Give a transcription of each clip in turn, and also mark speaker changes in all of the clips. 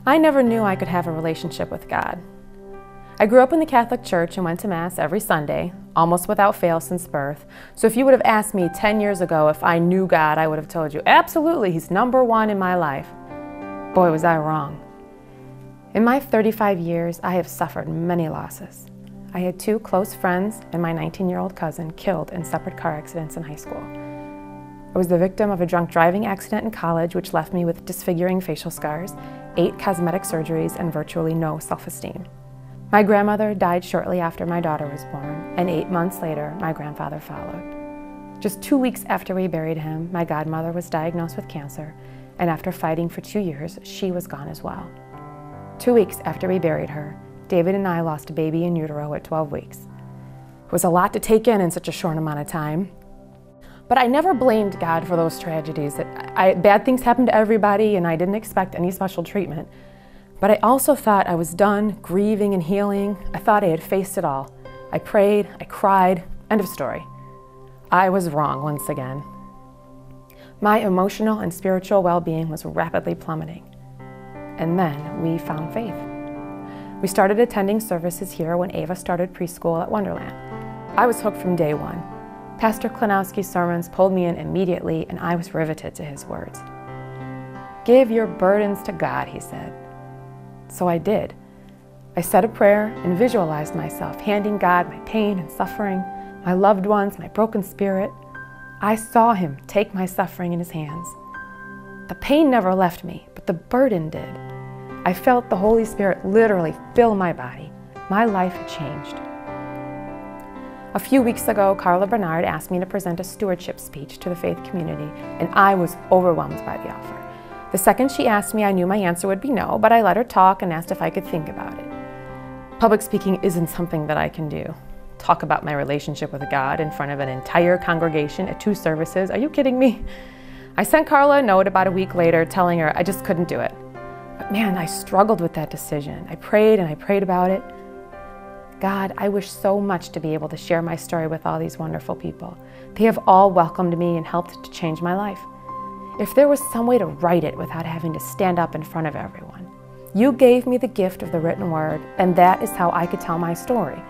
Speaker 1: I never knew I could have a relationship with God. I grew up in the Catholic Church and went to Mass every Sunday, almost without fail since birth. So if you would have asked me 10 years ago if I knew God, I would have told you, absolutely, He's number one in my life. Boy, was I wrong. In my 35 years, I have suffered many losses. I had 2 close friends and my 19-year-old cousin killed in separate car accidents in high school. I was the victim of a drunk driving accident in college, which left me with disfiguring facial scars, 8 cosmetic surgeries, and virtually no self-esteem. My grandmother died shortly after my daughter was born, and 8 months later, my grandfather followed. Just 2 weeks after we buried him, my godmother was diagnosed with cancer, and after fighting for 2 years, she was gone as well. 2 weeks after we buried her, David and I lost a baby in utero at 12 weeks. It was a lot to take in such a short amount of time. But I never blamed God for those tragedies. Bad things happen to everybody, and I didn't expect any special treatment. But I also thought I was done grieving and healing. I thought I had faced it all. I prayed, I cried, end of story. I was wrong once again. My emotional and spiritual well-being was rapidly plummeting. And then we found faith. We started attending services here when Ava started preschool at Wonderland. I was hooked from day one. Pastor Klinowski's sermons pulled me in immediately, and I was riveted to his words. "Give your burdens to God," he said. So I did. I said a prayer and visualized myself handing God my pain and suffering, my loved ones, my broken spirit. I saw Him take my suffering in His hands. The pain never left me, but the burden did. I felt the Holy Spirit literally fill my body. My life had changed. A few weeks ago, Carla Bernard asked me to present a stewardship speech to the faith community, and I was overwhelmed by the offer. The second she asked me, I knew my answer would be no, but I let her talk and asked if I could think about it. Public speaking isn't something that I can do. Talk about my relationship with God in front of an entire congregation at 2 services. Are you kidding me? I sent Carla a note about a week later telling her I just couldn't do it. But man, I struggled with that decision. I prayed and I prayed about it. God, I wish so much to be able to share my story with all these wonderful people. They have all welcomed me and helped to change my life. If there was some way to write it without having to stand up in front of everyone, you gave me the gift of the written word, and that is how I could tell my story.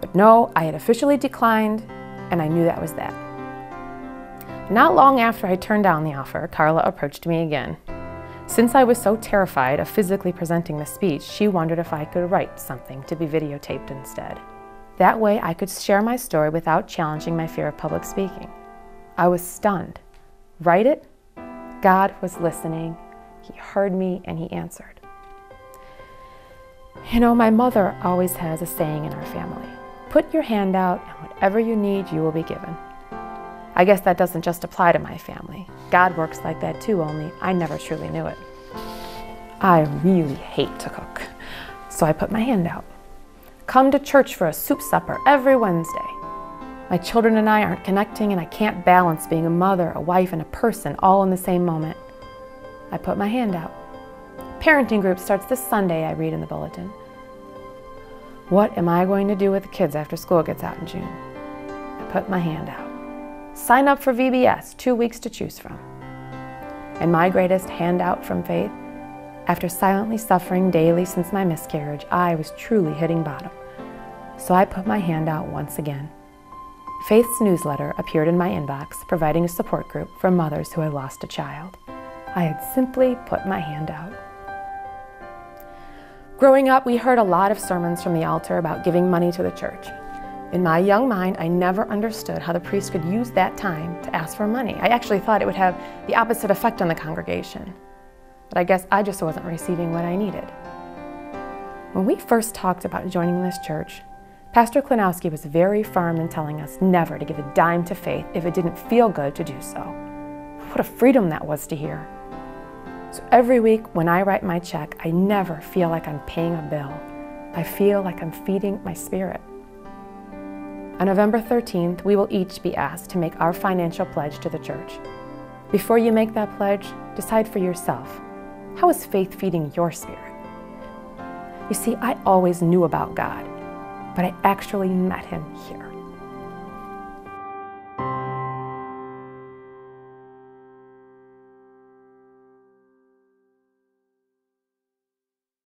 Speaker 1: But no, I had officially declined, and I knew that was that. Not long after I turned down the offer, Carla approached me again. Since I was so terrified of physically presenting the speech, she wondered if I could write something to be videotaped instead. That way I could share my story without challenging my fear of public speaking. I was stunned. Write it? God was listening. He heard me and He answered. You know, my mother always has a saying in our family, put your hand out and whatever you need, you will be given. I guess that doesn't just apply to my family. God works like that too, only I never truly knew it. I really hate to cook, so I put my hand out. Come to church for a soup supper every Wednesday. My children and I aren't connecting, and I can't balance being a mother, a wife, and a person all in the same moment. I put my hand out. Parenting group starts this Sunday, I read in the bulletin. What am I going to do with the kids after school gets out in June? I put my hand out. Sign up for VBS, 2 weeks to choose from. And my greatest handout from faith, after silently suffering daily since my miscarriage, I was truly hitting bottom. So I put my hand out once again. Faith's newsletter appeared in my inbox, providing a support group for mothers who had lost a child. I had simply put my hand out. Growing up, we heard a lot of sermons from the altar about giving money to the church. In my young mind, I never understood how the priest could use that time to ask for money. I actually thought it would have the opposite effect on the congregation. But I guess I just wasn't receiving what I needed. When we first talked about joining this church, Pastor Klinowski was very firm in telling us never to give a dime to Faith if it didn't feel good to do so. What a freedom that was to hear. So every week when I write my check, I never feel like I'm paying a bill. I feel like I'm feeding my spirit. On November 13th, we will each be asked to make our financial pledge to the church. Before you make that pledge, decide for yourself, how is faith feeding your spirit? You see, I always knew about God, but I actually met Him here.